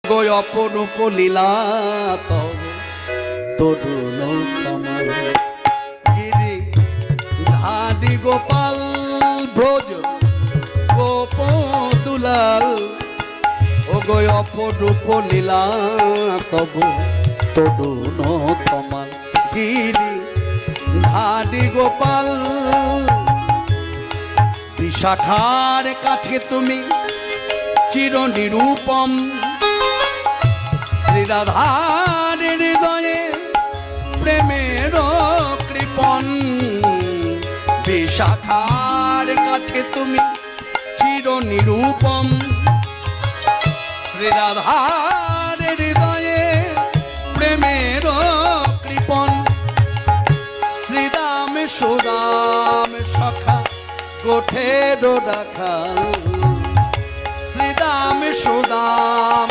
গো অপরূপ লীলা তব তরুণ কমল গিরি ধারি গোপাল ব্রজ গোপ দুলাল ও গো অপরূপ লীলা তব তরুণ কমল গিরি ধারি গোপাল। বিশাখার কাছে তুমি চির নিরূপম শ্রীরাধার হৃদয়ে প্রেমের কৃপণ। বিশাখার কাছে তুমি চির নিরূপম শ্রীরাধার হৃদয়ে প্রেমের কৃপণ। শ্রীরাম সুদাম সখা গোঠের রাখাল শ্রীরাম সুদাম